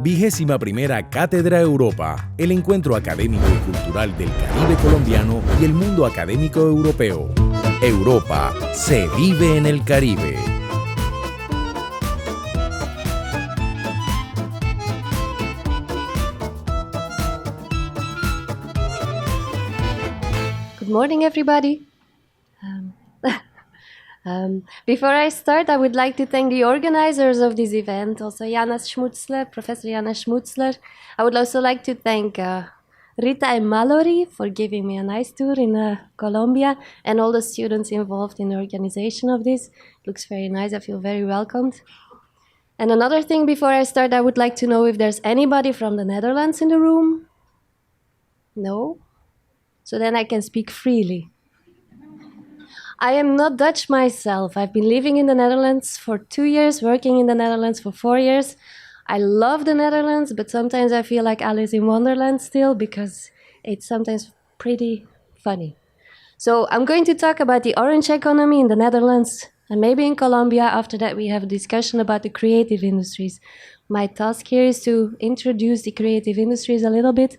21ª Cátedra Europa, el encuentro académico y cultural del Caribe colombiano y el mundo académico europeo. Europa se vive en el Caribe. Good morning, everybody. Before I start, I would like to thank the organizers of this event, also Professor Jana Schmutzler. I would also like to thank Rita and Mallory for giving me a nice tour in Colombia, and all the students involved in the organization of this. It looks very nice. I feel very welcomed. And another thing before I start, I would like to know if there's anybody from the Netherlands in the room. No? So then I can speak freely. I am not Dutch myself. I've been living in the Netherlands for 2 years, working in the Netherlands for 4 years. I love the Netherlands, but sometimes I feel like Alice in Wonderland still because it's sometimes pretty funny. So I'm going to talk about the orange economy in the Netherlands and maybe in Colombia. After that, we have a discussion about the creative industries. My task here is to introduce the creative industries a little bit,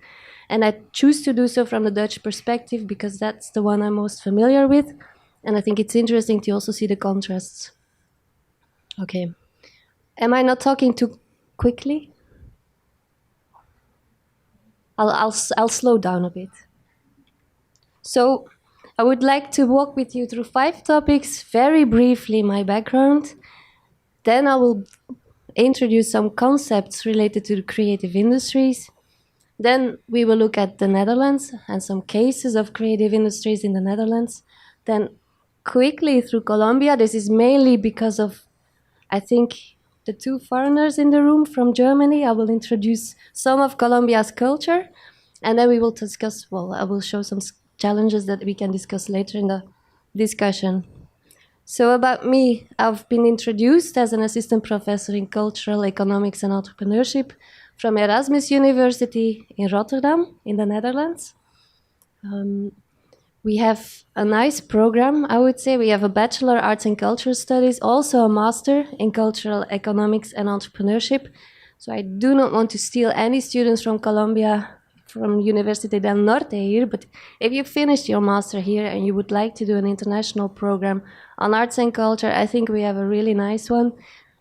and I choose to do so from the Dutch perspective because that's the one I'm most familiar with. And I think it's interesting to also see the contrasts. Okay. Am I not talking too quickly? I'll slow down a bit. So I would like to walk with you through 5 topics, very briefly my background. Then I will introduce some concepts related to the creative industries. Then we will look at the Netherlands and some cases of creative industries in the Netherlands. Then quickly through Colombia. This is mainly because of, I think, the 2 foreigners in the room from Germany. I will introduce some of Colombia's culture, and then we will discuss, I will show some challenges that we can discuss later in the discussion. So about me, I've been introduced as an assistant professor in cultural economics and entrepreneurship from Erasmus University in Rotterdam, in the Netherlands. We have a nice program, I would say. We have a Bachelor Arts and Cultural Studies, also a Master in Cultural Economics and Entrepreneurship. So I do not want to steal any students from Colombia, from University del Norte here, but if you finished your Master here and you would like to do an international program on arts and culture, I think we have a really nice one.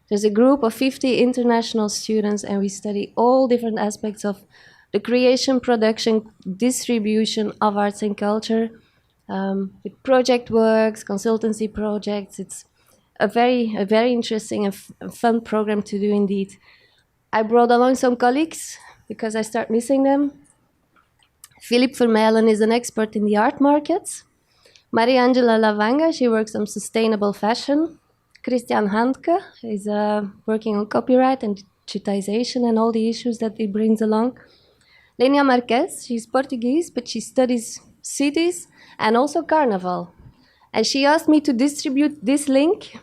There's a group of 50 international students, and we study all different aspects of the creation, production, distribution of arts and culture. With project works, consultancy projects. It's a very interesting and fun program to do indeed. I brought along some colleagues because I start missing them. Philippe Vermeulen is an expert in the art markets. Maria-Angela Lavanga, she works on sustainable fashion. Christian Handke is working on copyright and digitization and all the issues that it brings along. Lenia Marquez, she's Portuguese, but she studies cities and also Carnival. And she asked me to distribute this link.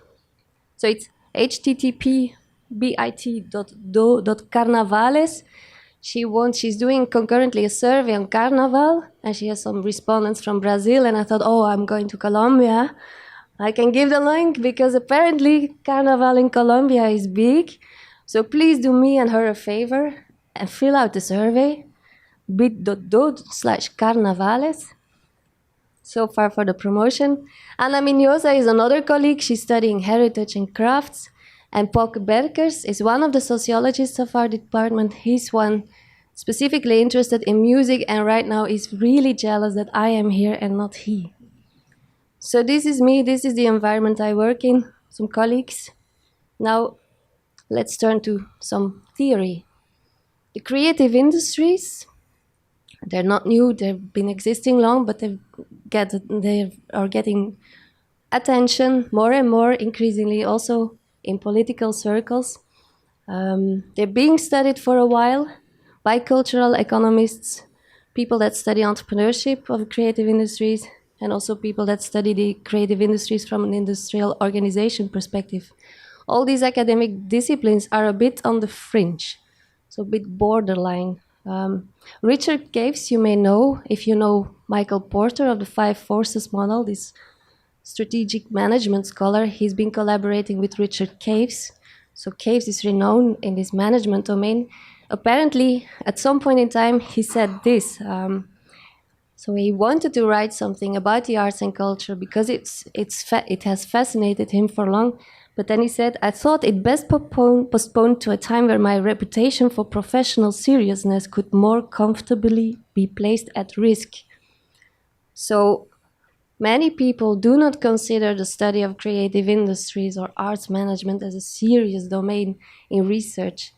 So it's http://bit.do.carnavales. She's doing concurrently a survey on Carnival, and she has some respondents from Brazil. And I thought, I'm going to Colombia. I can give the link because apparently Carnival in Colombia is big. So please do me and her a favor and fill out the survey. bit.do/carnavales. So far for the promotion. Ana Minosa is another colleague. She's studying heritage and crafts. And Pauke Berkers is one of the sociologists of our department. He's one specifically interested in music, and right now is really jealous that I am here and not he. So this is me. This is the environment I work in. Some colleagues. Now, let's turn to some theory. The creative industries, they're not new, they've been existing long, but they are getting attention more and more, increasingly also in political circles. They're being studied for a while by cultural economists, people that study entrepreneurship of creative industries, and also people that study the creative industries from an industrial organization perspective. All these academic disciplines are a bit on the fringe, so a bit borderline. Richard Caves, you may know, if you know Michael Porter of the 5 Forces model, this strategic management scholar. He's been collaborating with Richard Caves. So Caves is renowned in this management domain. Apparently, at some point in time, he said this. So he wanted to write something about the arts and culture because it has fascinated him for long. But then he said, I thought it best postponed to a time where my reputation for professional seriousness could more comfortably be placed at risk. So many people do not consider the study of creative industries or arts management as a serious domain in research.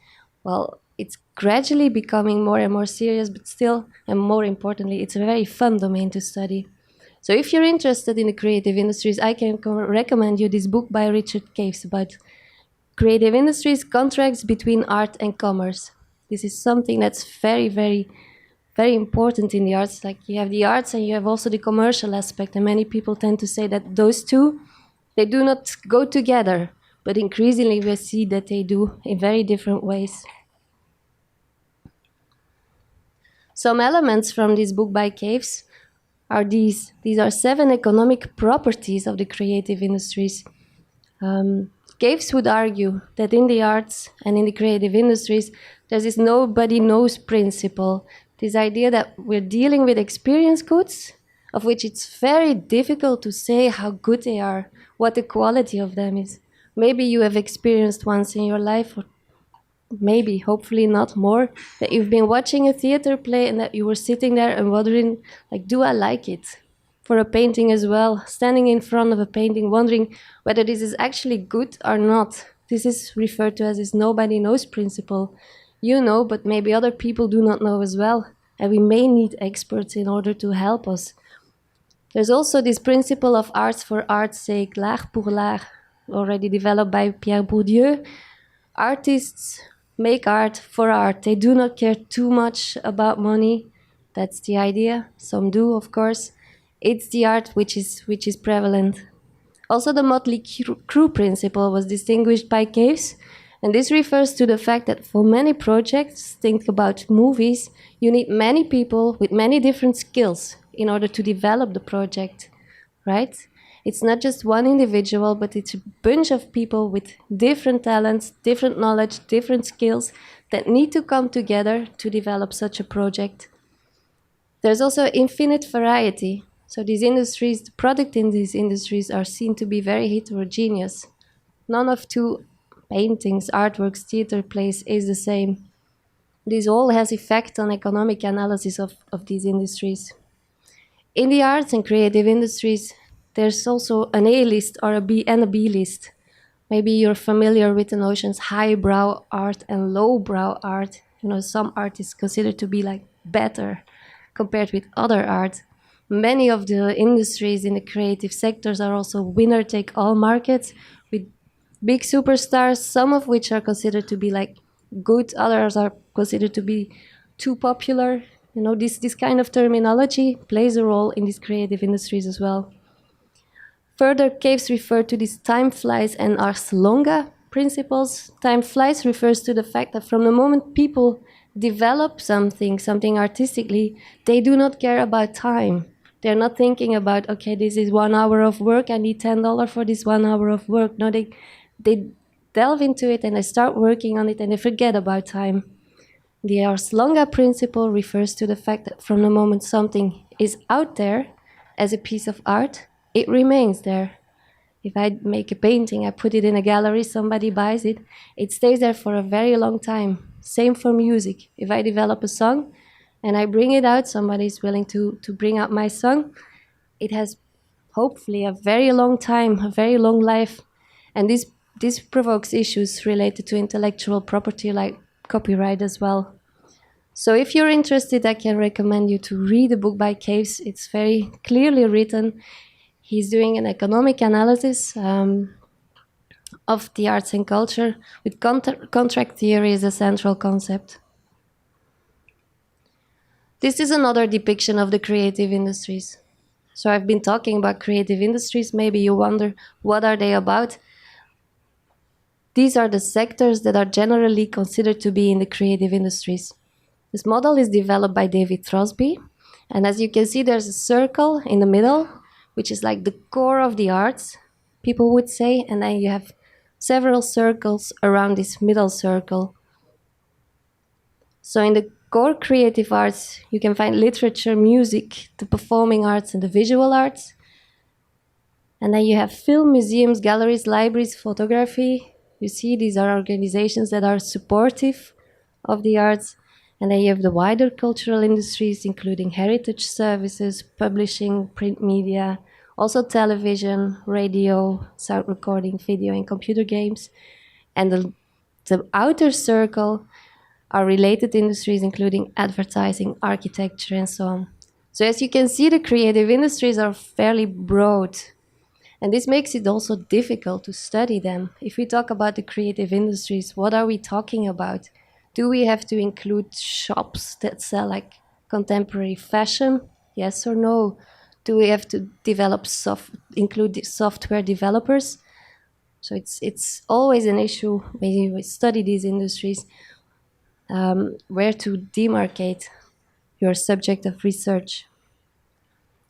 Well, it's gradually becoming more and more serious, but still, and more importantly, it's a very fun domain to study. So if you're interested in the creative industries, I can recommend you this book by Richard Caves about creative industries, contracts between art and commerce. This is something that's very, very, very important in the arts. Like you have the arts and you have also the commercial aspect, and many people tend to say that those two, they do not go together, but increasingly we see that they do in very different ways. Some elements from this book by Caves are these. These are 7 economic properties of the creative industries. Caves would argue that in the arts and in the creative industries, there's this nobody knows principle. This idea that we're dealing with experience goods, of which it's very difficult to say how good they are, what the quality of them is. Maybe you have experienced once in your life, or maybe, hopefully not more, that you've been watching a theater play and that you were sitting there and wondering, like, do I like it? For a painting as well, standing in front of a painting, wondering whether this is actually good or not. This is referred to as this nobody knows principle. You know, but maybe other people do not know as well, and we may need experts in order to help us. There's also this principle of arts for art's sake, l'art pour l'art, already developed by Pierre Bourdieu. Artists make art for art. They do not care too much about money. That's the idea. Some do, of course. It's the art which is prevalent. Also, the Motley Crue principle was distinguished by Caves, and this refers to the fact that for many projects, think about movies, you need many people with many different skills in order to develop the project, right? It's not just one individual, but it's a bunch of people with different talents, different knowledge, different skills that need to come together to develop such a project. There's also infinite variety. So these industries, the product in these industries are seen to be very heterogeneous. None of 2 paintings, artworks, theater plays is the same. This all has effect on economic analysis of these industries. In the arts and creative industries, there's also an A list or a B and a B list. Maybe you're familiar with the notions highbrow art and lowbrow art. You know, some art is considered to be like better compared with other art. Many of the industries in the creative sectors are also winner-take-all markets with big superstars, some of which are considered to be like good, others are considered to be too popular. You know, this kind of terminology plays a role in these creative industries as well. Further, Caves refer to these time flies and ars longa principles. Time flies refers to the fact that from the moment people develop something artistically, they do not care about time. They're not thinking about, okay, this is 1 hour of work, I need $10 for this 1 hour of work. No, they delve into it and they start working on it and they forget about time. The ars longa principle refers to the fact that from the moment something is out there as a piece of art, it remains there. If I make a painting, I put it in a gallery, somebody buys it, it stays there for a very long time. Same for music. If I develop a song and I bring it out, somebody is willing to bring out my song, it has hopefully a very long time, a very long life. And this provokes issues related to intellectual property like copyright as well. So if you're interested, I can recommend you to read a book by Caves. It's very clearly written. He's doing an economic analysis of the arts and culture with contract theory as a central concept. This is another depiction of the creative industries. So I've been talking about creative industries. Maybe you wonder, what are they about? These are the sectors that are generally considered to be in the creative industries. This model is developed by David Throsby. And as you can see, there's a circle in the middle, which is like the core of the arts, people would say. And then you have several circles around this middle circle. So in the core creative arts, you can find literature, music, the performing arts, and the visual arts. And then you have film, museums, galleries, libraries, photography. You see, these are organizations that are supportive of the arts. And then you have the wider cultural industries, including heritage services, publishing, print media, also television, radio, sound recording, video, and computer games. And the outer circle are related industries, including advertising, architecture, and so on. So as you can see, the creative industries are fairly broad. And this makes it also difficult to study them. If we talk about the creative industries, what are we talking about? Do we have to include shops that sell like contemporary fashion? Yes or no? Do we have to include software developers? So it's always an issue when you study these industries, where to demarcate your subject of research.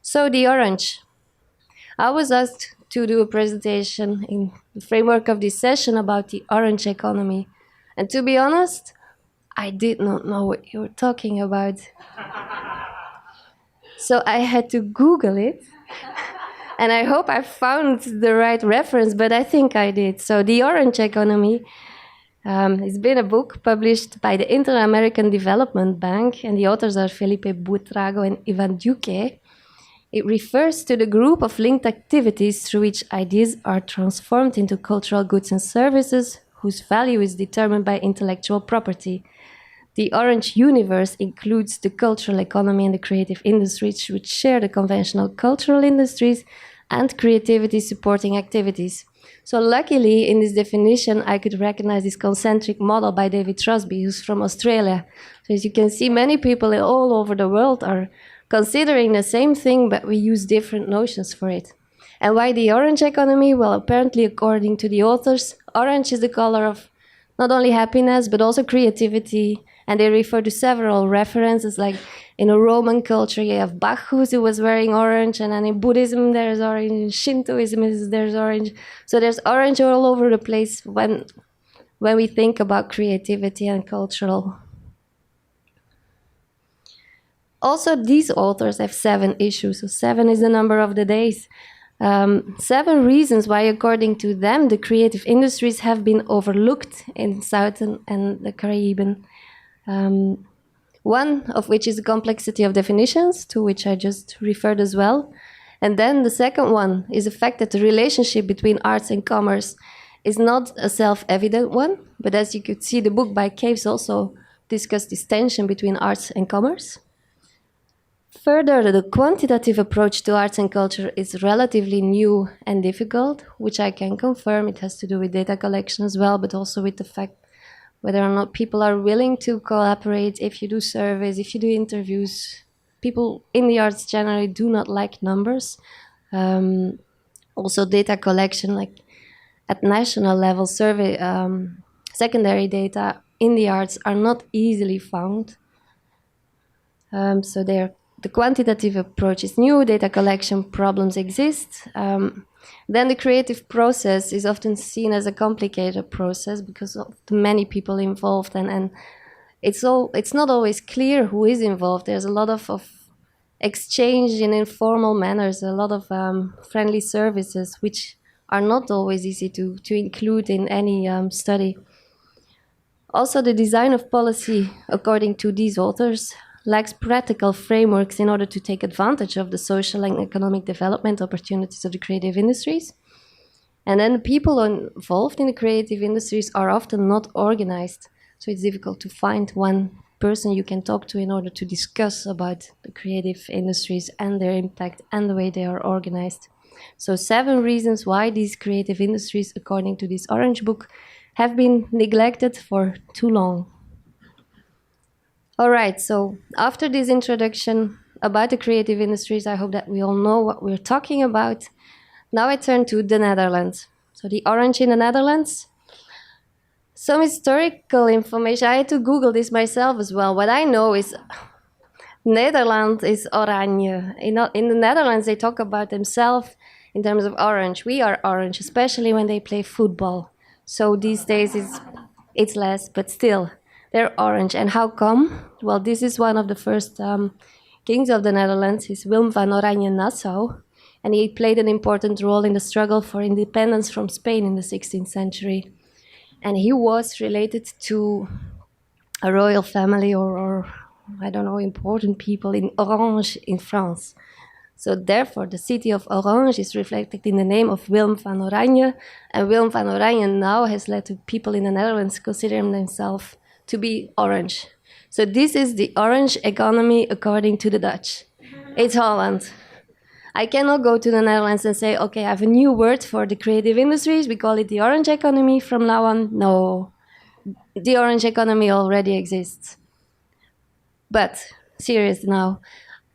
So the orange. I was asked to do a presentation in the framework of this session about the orange economy. And to be honest, I did not know what you were talking about. So I had to Google it. And I hope I found the right reference, but I think I did. So the orange economy has been a book published by the Inter-American Development Bank, and the authors are Felipe Buitrago and Ivan Duque. It refers to the group of linked activities through which ideas are transformed into cultural goods and services whose value is determined by intellectual property. The orange universe includes the cultural economy and the creative industries, which share the conventional cultural industries and creativity supporting activities. So luckily, in this definition, I could recognize this concentric model by David Trosby, who's from Australia. So as you can see, many people all over the world are considering the same thing, but we use different notions for it. And why the orange economy? Well, apparently, according to the authors, orange is the color of not only happiness, but also creativity. And they refer to several references, like in a Roman culture, you have Bacchus who was wearing orange, and then in Buddhism, there's orange, in Shintoism, there's orange. So there's orange all over the place when we think about creativity and cultural. Also, these authors have 7 issues. So 7 is the number of the days. 7 reasons why, according to them, the creative industries have been overlooked in Southern and the Caribbean. One of which is the complexity of definitions, to which I just referred as well. And then the second one is the fact that the relationship between arts and commerce is not a self-evident one, but as you could see, the book by Caves also discussed this tension between arts and commerce. Further, the quantitative approach to arts and culture is relatively new and difficult, which I can confirm. It has to do with data collection as well, but also with the fact whether or not people are willing to cooperate. If you do surveys, if you do interviews, people in the arts generally do not like numbers. Also data collection, like at national level, secondary data in the arts are not easily found. So the quantitative approach is new, data collection problems exist. Then the creative process is often seen as a complicated process because of the many people involved, and it's not always clear who is involved. There's a lot of exchange in informal manners, a lot of friendly services, which are not always easy to include in any study. Also, the design of policy, according to these authors, lacks practical frameworks in order to take advantage of the social and economic development opportunities of the creative industries. And then the people involved in the creative industries are often not organized. So it's difficult to find one person you can talk to in order to discuss about the creative industries and their impact and the way they are organized. So 7 reasons why these creative industries, according to this Orange book, have been neglected for too long. All right, so after this introduction about the creative industries, I hope that we all know what we're talking about. Now I turn to the Netherlands. So the orange in the Netherlands. Some historical information. I had to Google this myself as well. What I know is Nederland is oranje. In the Netherlands, they talk about themselves in terms of orange. We are orange, especially when they play football. So these days it's less, but still they're orange. And how come? Well, this is one of the first kings of the Netherlands. He's Willem van Oranje-Nassau, and he played an important role in the struggle for independence from Spain in the 16th century. And he was related to a royal family or I don't know, important people in Orange in France. So therefore, the city of Orange is reflected in the name of Willem van Oranje, and Willem van Oranje now has led to people in the Netherlands considering themselves to be orange. So this is the orange economy according to the Dutch. It's Holland. I cannot go to the Netherlands and say, okay, I have a new word for the creative industries. We call it the orange economy from now on. No, the orange economy already exists. But serious now,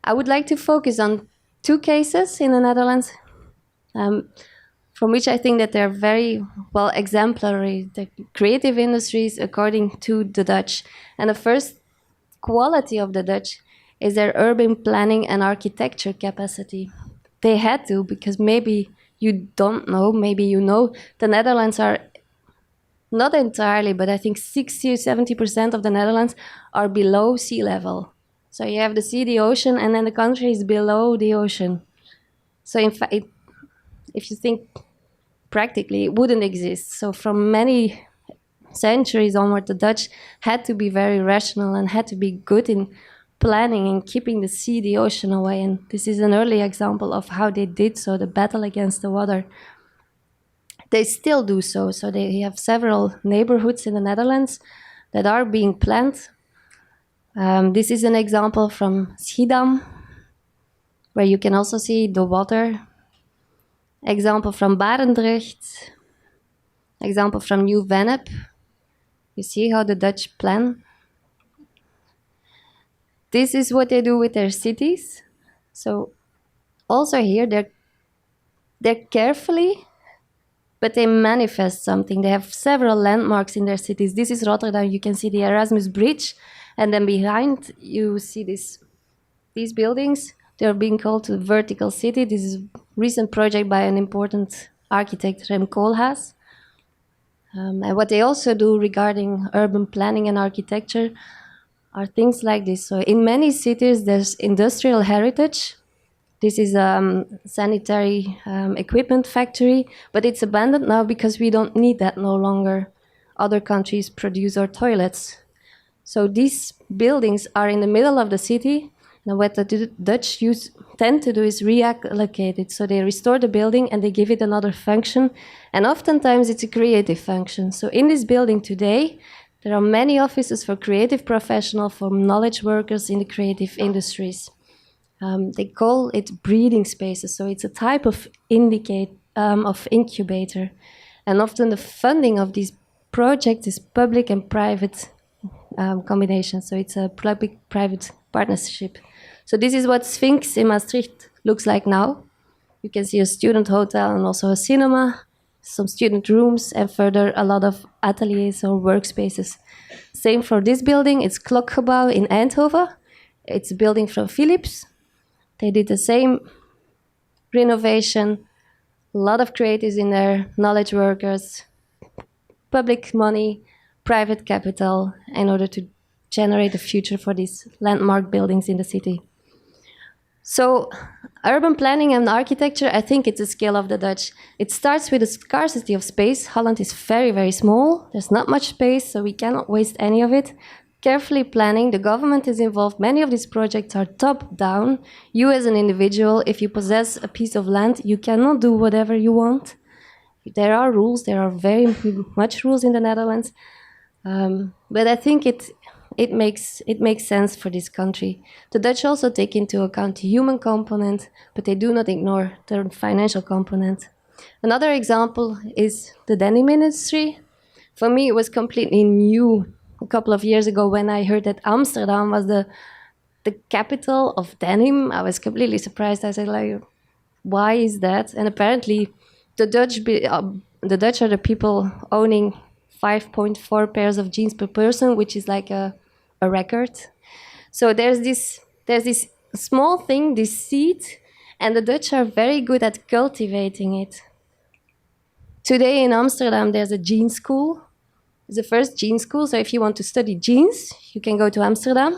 I would like to focus on two cases in the Netherlands, from which I think that they're very well exemplary, the creative industries according to the Dutch. And the first quality of the Dutch is their urban planning and architecture capacity. They had to, because maybe you don't know, maybe you know, the Netherlands are not entirely, but I think 60 or 70% of the Netherlands are below sea level. So you have the sea, the ocean, and then the country is below the ocean. So in fact, if you think practically, it wouldn't exist. So from many centuries onward, the Dutch had to be very rational and had to be good in planning and keeping the sea, the ocean away. And this is an early example of how they did so, the battle against the water. They still do so. So they have several neighborhoods in the Netherlands that are being planned. This is an example from Schiedam, where you can also see the water. Example from Barendrecht. Example from New Vennep. You see how the Dutch plan. This is what they do with their cities. So also here, they're carefully, but they manifest something. They have several landmarks in their cities. This is Rotterdam. You can see the Erasmus Bridge. And then behind, you see these buildings. They're being called the Vertical City. This is a recent project by an important architect, Rem Koolhaas. And what they also do regarding urban planning and architecture are things like this. So in many cities, there's industrial heritage. This is a sanitary equipment factory, but it's abandoned now because we don't need that no longer. Other countries produce our toilets. So these buildings are in the middle of the city, and what the Dutch tend to do is reallocate it. So they restore the building and they give it another function, and oftentimes it's a creative function. So in this building today, there are many offices for creative professionals, for knowledge workers in the creative industries. They call it breathing spaces, so it's a type of incubator. And often the funding of these projects is public and private combination, so it's a public-private partnership. So this is what Sphinx in Maastricht looks like now. You can see a student hotel and also a cinema, some student rooms, and further a lot of ateliers or workspaces. Same for this building, it's Klokgebouw in Eindhoven. It's a building from Philips. They did the same renovation, a lot of creatives in there, knowledge workers, public money, private capital, in order to generate a future for these landmark buildings in the city. So urban planning and architecture, I think it's a skill of the Dutch. It starts with a scarcity of space. Holland is very, very small. There's not much space, so we cannot waste any of it. Carefully planning, the government is involved. Many of these projects are top-down. You as an individual, if you possess a piece of land, you cannot do whatever you want. There are rules. There are very much rules in the Netherlands. But I think it makes sense for this country. The Dutch also take into account the human component, but they do not ignore the financial component. Another example is the denim industry. For me, it was completely new a couple of years ago when I heard that Amsterdam was the capital of denim. I was completely surprised. I said, like, why is that? And apparently, the Dutch are the people owning 5.4 pairs of jeans per person, which is like a record. So there's this small thing, this seed, and the Dutch are very good at cultivating it Today in Amsterdam, there's a jeans school. It's the first jeans school, so if you want to study jeans, you can go to Amsterdam.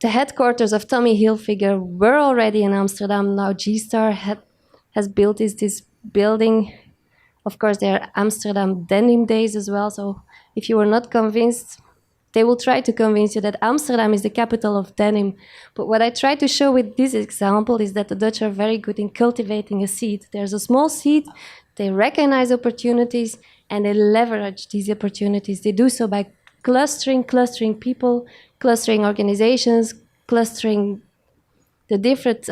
The headquarters of Tommy Hilfiger were already in Amsterdam. Now G-Star has built this building. Of course, there are Amsterdam denim days as well, so if you were not convinced, they will try to convince you that Amsterdam is the capital of denim. But what I try to show with this example is that the Dutch are very good in cultivating a seed. There's a small seed, they recognize opportunities, and they leverage these opportunities. They do so by clustering people, clustering organizations, clustering the different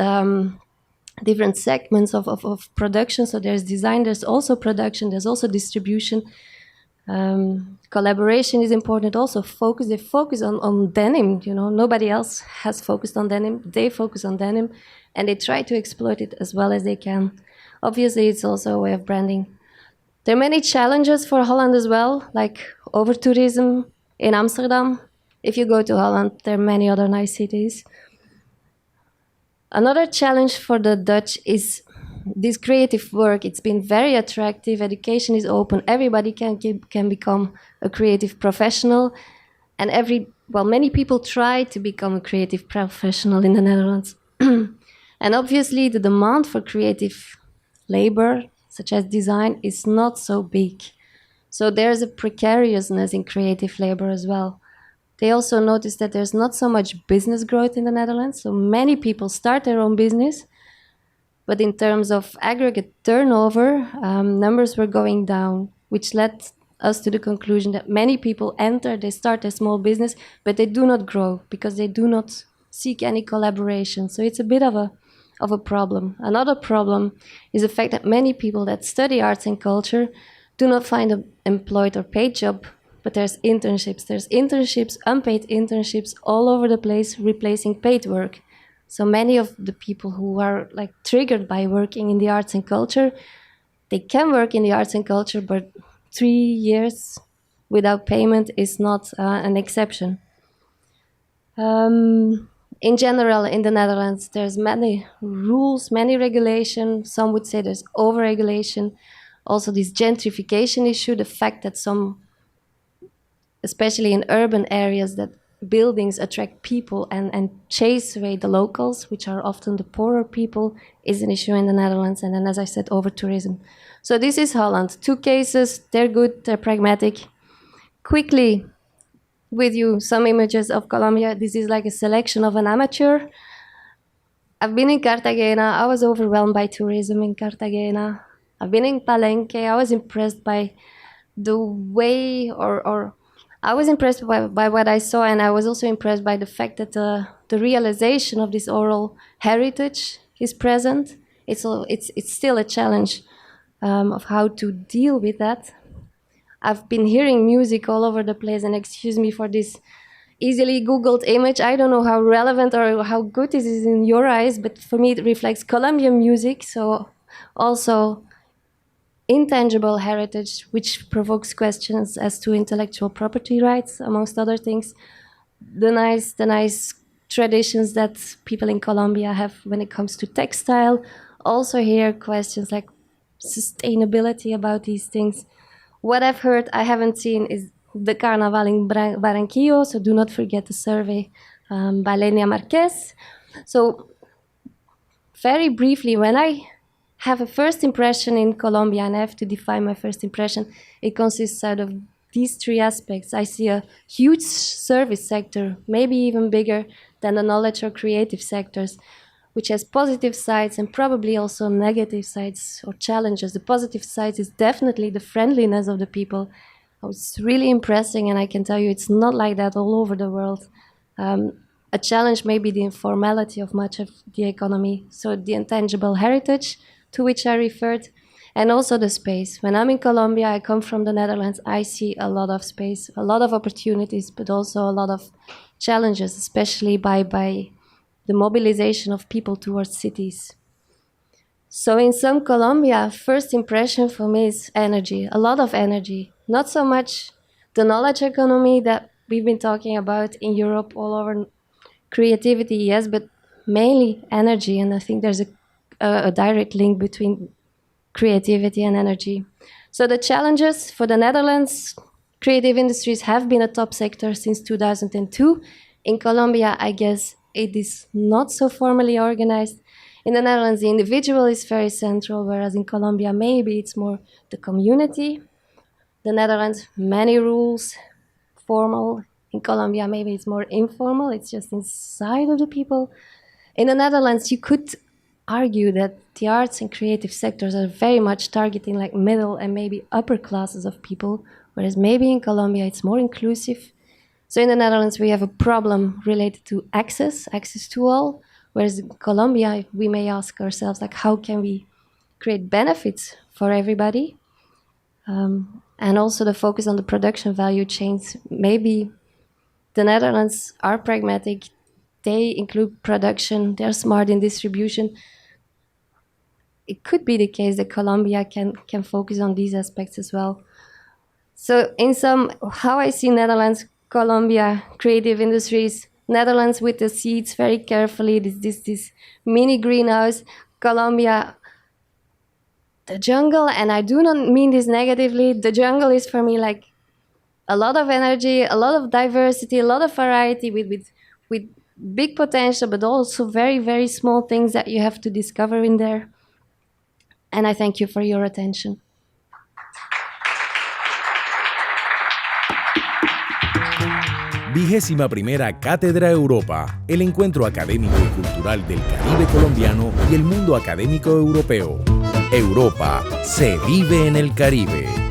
segments of production. So there's design, there's also production, there's also distribution. Collaboration is important. Also, they focus on denim. You know, nobody else has focused on denim. They focus on denim, and they try to exploit it as well as they can. Obviously, it's also a way of branding. There are many challenges for Holland as well, like over-tourism in Amsterdam. If you go to Holland, there are many other nice cities. Another challenge for the Dutch is this creative work. It's been very attractive. Education is open. Everybody can become a creative professional. And many people try to become a creative professional in the Netherlands. And obviously, the demand for creative labor, such as design, is not so big. So there's a precariousness in creative labor as well. They also noticed that there's not so much business growth in the Netherlands. So many people start their own business, but in terms of aggregate turnover, numbers were going down, which led us to the conclusion that many people they start a small business, but they do not grow because they do not seek any collaboration. So it's a bit of a problem. Another problem is the fact that many people that study arts and culture do not find an employed or paid job, but there's internships. There's internships, unpaid internships all over the place, replacing paid work. So many of the people who are like triggered by working in the arts and culture, they can work in the arts and culture, but 3 years without payment is not an exception. In general, in the Netherlands, there's many rules, many regulations. Some would say there's over-regulation. Also, this gentrification issue, the fact that especially in urban areas, that buildings attract people and chase away the locals, which are often the poorer people, is an issue in the Netherlands. And then, as I said, over-tourism. So this is Holland. 2 cases, they're good, they're pragmatic. Quickly, with you, some images of Colombia. This is like a selection of an amateur. I've been in Cartagena. I was overwhelmed by tourism in Cartagena. I've been in Palenque. I was impressed by the way, or I was impressed by what I saw, and I was also impressed by the fact that the realization of this oral heritage is present. It's still a challenge of how to deal with that. I've been hearing music all over the place, and excuse me for this easily Googled image. I don't know how relevant or how good this is in your eyes, but for me it reflects Colombian music, so also intangible heritage, which provokes questions as to intellectual property rights, amongst other things. The nice traditions that people in Colombia have when it comes to textile. Also here questions like sustainability about these things. What I've heard, I haven't seen, is the Carnaval in Barranquillo, so do not forget the survey by Lenia Marquez. So very briefly, when I have a first impression in Colombia, and I have to define my first impression, it consists out of these 3 aspects. I see a huge service sector, maybe even bigger than the knowledge or creative sectors, which has positive sides and probably also negative sides or challenges. The positive side is definitely the friendliness of the people. It's really impressing, and I can tell you it's not like that all over the world. A challenge may be the informality of much of the economy. So the intangible heritage to which I referred, and also the space. When I'm in Colombia, I come from the Netherlands, I see a lot of space, a lot of opportunities, but also a lot of challenges, especially by the mobilization of people towards cities. So in some Colombia, first impression for me is energy, a lot of energy. Not so much the knowledge economy that we've been talking about in Europe all over, creativity, yes, but mainly energy. And I think there's a direct link between creativity and energy. So the challenges for the Netherlands, creative industries have been a top sector since 2002. In Colombia, I guess it is not so formally organized. In the Netherlands, the individual is very central, whereas in Colombia, maybe it's more the community. The Netherlands, many rules, formal. In Colombia, maybe it's more informal. It's just inside of the people. In the Netherlands, you could argue that the arts and creative sectors are very much targeting like middle and maybe upper classes of people, whereas maybe in Colombia it's more inclusive. So in the Netherlands, we have a problem related to access to all, whereas in Colombia, we may ask ourselves, like, how can we create benefits for everybody? And also the focus on the production value chains. Maybe the Netherlands are pragmatic. They include production. They're smart in distribution. It could be the case that Colombia can focus on these aspects as well. So in sum, how I see Netherlands, Colombia, creative industries, Netherlands with the seeds very carefully, this mini greenhouse, Colombia, the jungle, and I do not mean this negatively, the jungle is for me like a lot of energy, a lot of diversity, a lot of variety with big potential, but also very, very small things that you have to discover in there. And I thank you for your attention. 21ª Cátedra Europa, el encuentro académico y cultural del Caribe colombiano y el mundo académico europeo. Europa se vive en el Caribe.